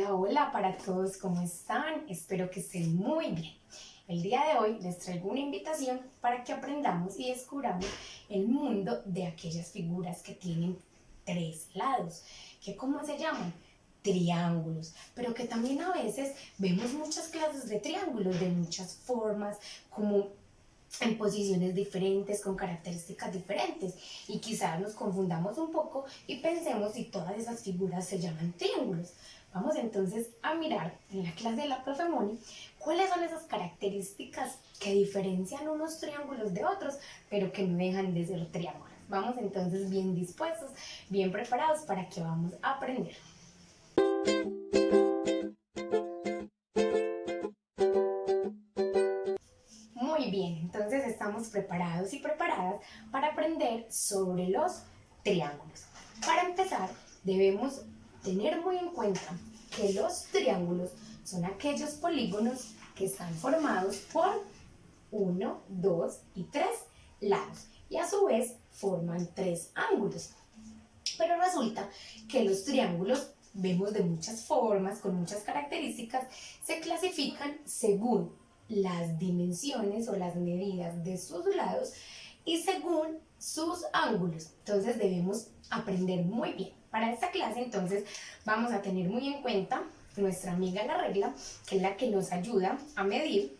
Hola, hola para todos, ¿cómo están? Espero que estén muy bien. El día de hoy les traigo una invitación para que aprendamos y descubramos el mundo de aquellas figuras que tienen tres lados, que ¿cómo se llaman? Triángulos, pero que también a veces vemos muchas clases de triángulos de muchas formas, como en posiciones diferentes, con características diferentes, y quizás nos confundamos un poco y pensemos si todas esas figuras se llaman triángulos. Vamos entonces a mirar en la clase de la profe Moni cuáles son esas características que diferencian unos triángulos de otros, pero que no dejan de ser triángulos. Vamos entonces bien dispuestos, bien preparados para que vamos a aprender. Muy bien, entonces estamos preparados y preparadas para aprender sobre los triángulos. Para empezar, debemos tener muy en cuenta que los triángulos son aquellos polígonos que están formados por 1, 2 y 3 lados y a su vez forman 3 ángulos. Pero resulta que los triángulos, vemos de muchas formas, con muchas características, se clasifican según las dimensiones o las medidas de sus lados y según sus ángulos. Entonces debemos aprender muy bien. Para esta clase entonces vamos a tener muy en cuenta nuestra amiga la regla, que es la que nos ayuda a medir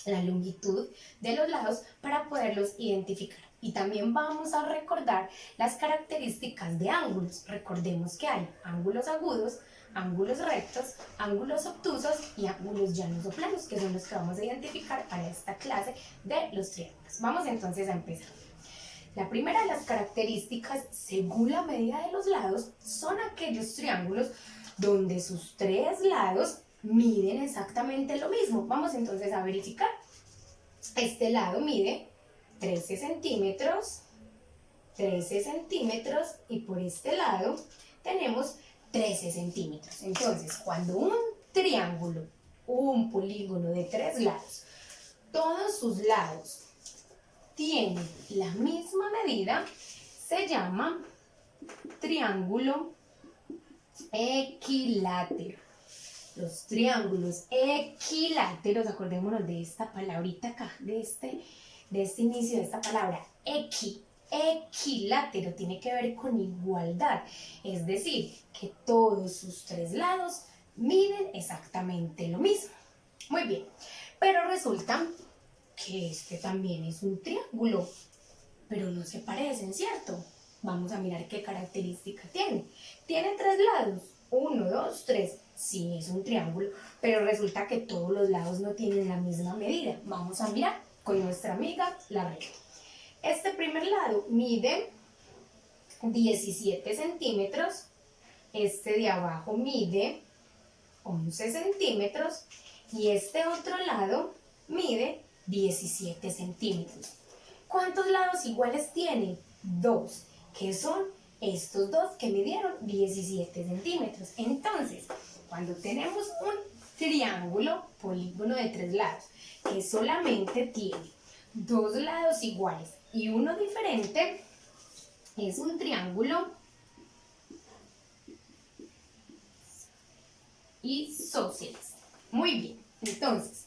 la longitud de los lados para poderlos identificar. Y también vamos a recordar las características de ángulos. Recordemos que hay ángulos agudos, ángulos rectos, ángulos obtusos y ángulos llanos o planos, que son los que vamos a identificar para esta clase de los triángulos. Vamos entonces a empezar. La primera de las características, según la medida de los lados, son aquellos triángulos donde sus tres lados miden exactamente lo mismo. Vamos entonces a verificar. Este lado mide 13 centímetros y por este lado tenemos 13 centímetros. Entonces, cuando un triángulo, un polígono de tres lados, todos sus lados tienen la misma medida, se llama triángulo equilátero. Los triángulos equiláteros, acordémonos de esta palabrita acá, de este inicio de esta palabra, equilátero, tiene que ver con igualdad, es decir, que todos sus tres lados miden exactamente lo mismo. Muy bien, pero resulta que este también es un triángulo, pero no se parecen, ¿cierto? Vamos a mirar qué característica tiene. Tiene tres lados, 1, 2, 3. Sí, es un triángulo, pero resulta que todos los lados no tienen la misma medida. Vamos a mirar con nuestra amiga la regla. Este primer lado mide 17 centímetros, este de abajo mide 11 centímetros y este otro lado mide 17 centímetros. ¿Cuántos lados iguales tiene? 2, que son estos dos que midieron 17 centímetros. Entonces, cuando tenemos un triángulo, polígono de tres lados, que solamente tiene dos lados iguales y uno diferente, es un triángulo isósceles. Muy bien, entonces,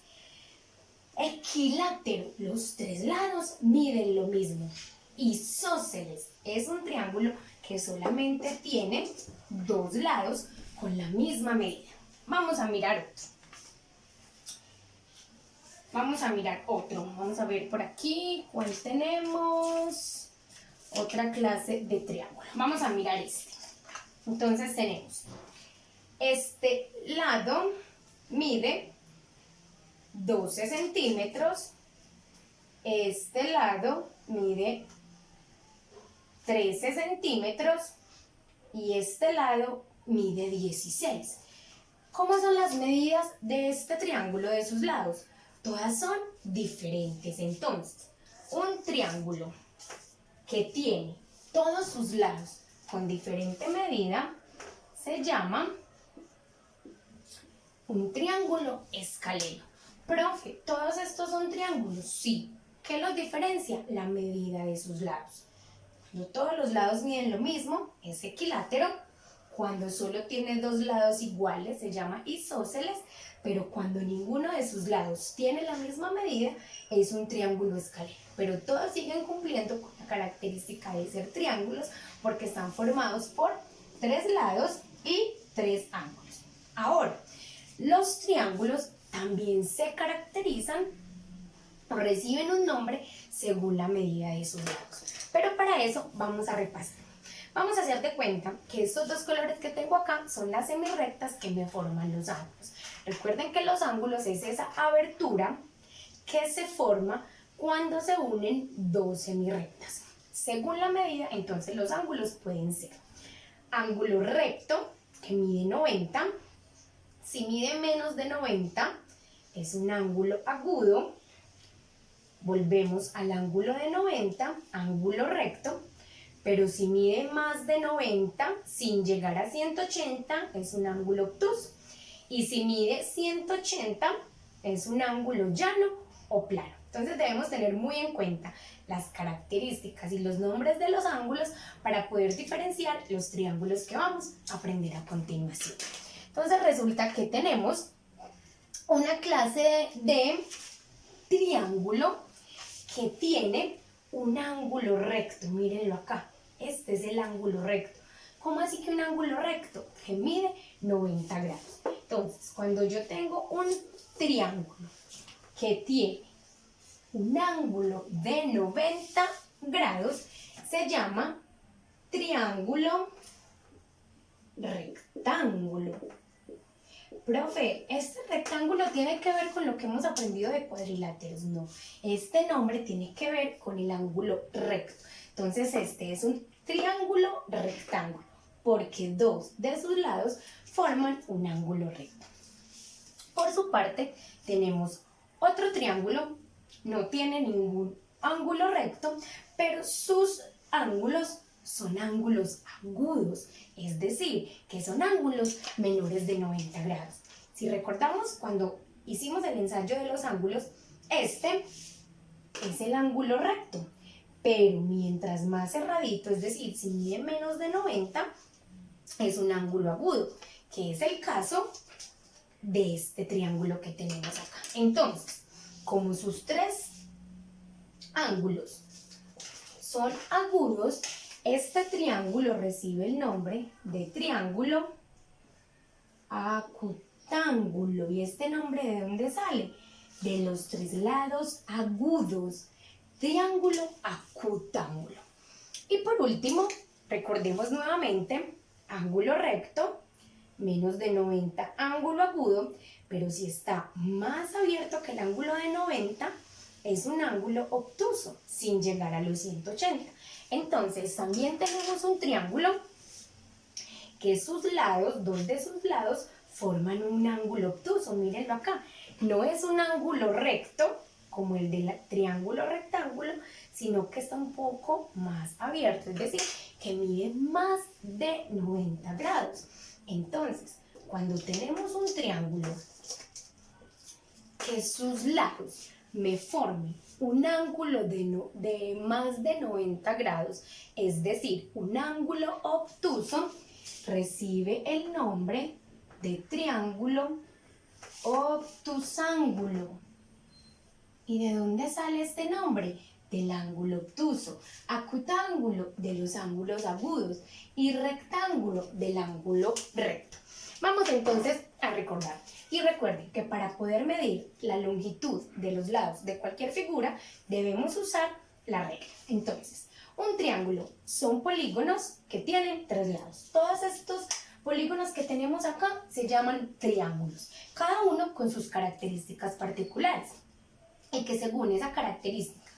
equilátero, los tres lados miden lo mismo. Isósceles es un triángulo que solamente tiene dos lados con la misma medida. Vamos a mirar otro. Vamos a ver por aquí cuál tenemos. Otra clase de triángulo. Vamos a mirar este. Entonces tenemos este lado mide 12 centímetros, este lado mide 13 centímetros y este lado mide 16. ¿Cómo son las medidas de este triángulo de sus lados? Todas son diferentes. Entonces, un triángulo que tiene todos sus lados con diferente medida se llama un triángulo escaleno. Profe, ¿todos estos son triángulos? Sí. ¿Qué los diferencia? La medida de sus lados. No todos los lados miden lo mismo, es equilátero. Cuando solo tiene dos lados iguales se llama isósceles, pero cuando ninguno de sus lados tiene la misma medida es un triángulo escaleno. Pero todos siguen cumpliendo con la característica de ser triángulos porque están formados por tres lados y tres ángulos. Ahora, los triángulos también se caracterizan o reciben un nombre según la medida de sus lados. Pero para eso vamos a repasar. Vamos a hacerte cuenta que estos dos colores que tengo acá son las semirrectas que me forman los ángulos. Recuerden que los ángulos es esa abertura que se forma cuando se unen dos semirrectas. Según la medida, entonces los ángulos pueden ser ángulo recto, que mide 90. Si mide menos de 90, es un ángulo agudo. Volvemos al ángulo de 90, ángulo recto. Pero si mide más de 90, sin llegar a 180, es un ángulo obtuso. Y si mide 180, es un ángulo llano o plano. Entonces debemos tener muy en cuenta las características y los nombres de los ángulos para poder diferenciar los triángulos que vamos a aprender a continuación. Entonces resulta que tenemos una clase de triángulo que tiene un ángulo recto, mírenlo acá, este es el ángulo recto. ¿Cómo así que un ángulo recto? Que mide 90 grados. Entonces, cuando yo tengo un triángulo que tiene un ángulo de 90 grados, se llama triángulo rectángulo. Profe, ¿este rectángulo tiene que ver con lo que hemos aprendido de cuadriláteros? No, este nombre tiene que ver con el ángulo recto. Entonces este es un triángulo rectángulo, porque dos de sus lados forman un ángulo recto. Por su parte, tenemos otro triángulo, no tiene ningún ángulo recto, pero sus ángulos son ángulos agudos, es decir, que son ángulos menores de 90 grados. Si recordamos cuando hicimos el ensayo de los ángulos, este es el ángulo recto, pero mientras más cerradito, es decir, si mide menos de 90, es un ángulo agudo, que es el caso de este triángulo que tenemos acá. Entonces, como sus tres ángulos son agudos, este triángulo recibe el nombre de triángulo acutángulo. ¿Y este nombre de dónde sale? De los tres lados agudos. Triángulo acutángulo. Y por último, recordemos nuevamente, ángulo recto, menos de 90, ángulo agudo, pero si está más abierto que el ángulo de 90, es un ángulo obtuso, sin llegar a los 180. Entonces, también tenemos un triángulo que sus lados, dos de sus lados, forman un ángulo obtuso. Mírenlo acá. No es un ángulo recto, como el del triángulo rectángulo, sino que está un poco más abierto, es decir, que mide más de 90 grados. Entonces, cuando tenemos un triángulo que sus lados me formen un ángulo de más de 90 grados, es decir, un ángulo obtuso, recibe el nombre de triángulo obtusángulo. ¿Y de dónde sale este nombre? Del ángulo obtuso, acutángulo de los ángulos agudos y rectángulo del ángulo recto. Vamos entonces a recordar. Y recuerden que para poder medir la longitud de los lados de cualquier figura, debemos usar la regla. Entonces, un triángulo son polígonos que tienen tres lados. Todos estos polígonos que tenemos acá se llaman triángulos, cada uno con sus características particulares. Y que según esa característica,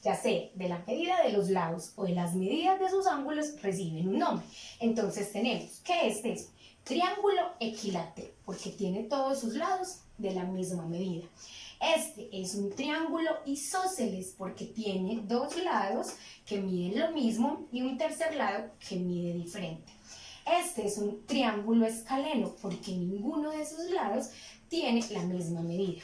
ya sea de la medida de los lados o de las medidas de sus ángulos, reciben un nombre. Entonces tenemos que este es triángulo equilátero, porque tiene todos sus lados de la misma medida. Este es un triángulo isósceles, porque tiene dos lados que miden lo mismo y un tercer lado que mide diferente. Este es un triángulo escaleno, porque ninguno de sus lados tiene la misma medida.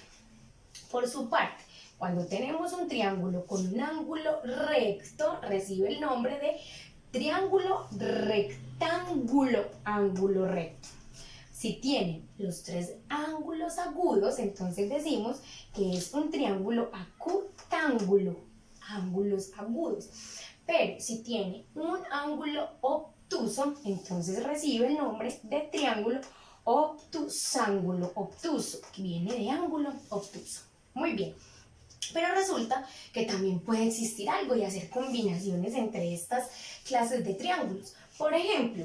Por su parte, cuando tenemos un triángulo con un ángulo recto, recibe el nombre de triángulo, rectángulo, ángulo recto. Si tiene los tres ángulos agudos, entonces decimos que es un triángulo acutángulo, ángulos agudos. Pero si tiene un ángulo obtuso, entonces recibe el nombre de triángulo obtusángulo, obtuso, que viene de ángulo obtuso. Muy bien. Pero resulta que también puede existir algo y hacer combinaciones entre estas clases de triángulos. Por ejemplo,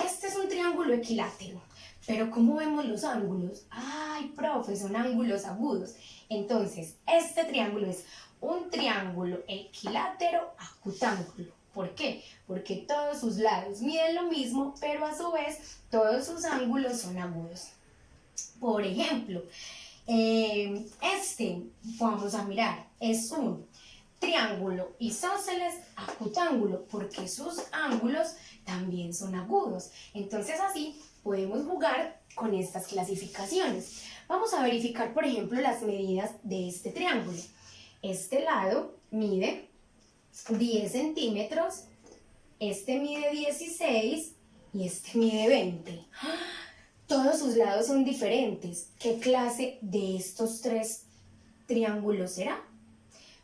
este es un triángulo equilátero. Pero ¿cómo vemos los ángulos? ¡Ay, profe! Son ángulos agudos. Entonces, este triángulo es un triángulo equilátero acutángulo. ¿Por qué? Porque todos sus lados miden lo mismo, pero a su vez todos sus ángulos son agudos. Por ejemplo, vamos a mirar, es un triángulo isósceles acutángulo, porque sus ángulos también son agudos. Entonces así podemos jugar con estas clasificaciones. Vamos a verificar, por ejemplo, las medidas de este triángulo. Este lado mide 10 centímetros, este mide 16 y este mide 20. Todos sus lados son diferentes. ¿Qué clase de estos tres triángulos será?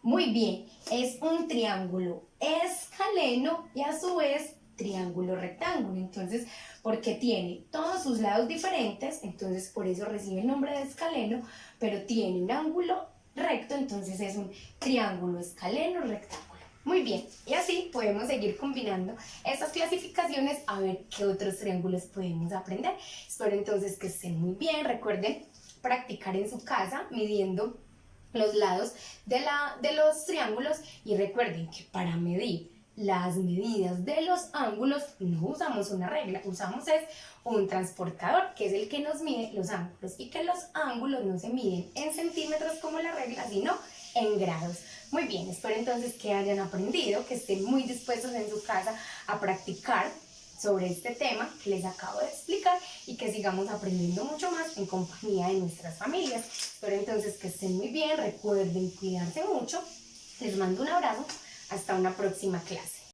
Muy bien, es un triángulo escaleno y a su vez triángulo rectángulo. Entonces, porque tiene todos sus lados diferentes, entonces por eso recibe el nombre de escaleno, pero tiene un ángulo recto, entonces es un triángulo escaleno rectángulo. Muy bien, y así podemos seguir combinando estas clasificaciones a ver qué otros triángulos podemos aprender. Espero entonces que estén muy bien. Recuerden practicar en su casa midiendo los lados de los triángulos y recuerden que para medir las medidas de los ángulos no usamos una regla, usamos un transportador que es el que nos mide los ángulos y que los ángulos no se miden en centímetros como la regla, sino en grados. Muy bien, espero entonces que hayan aprendido, que estén muy dispuestos en su casa a practicar sobre este tema que les acabo de explicar y que sigamos aprendiendo mucho más en compañía de nuestras familias. Espero entonces que estén muy bien, recuerden cuidarse mucho, les mando un abrazo, hasta una próxima clase.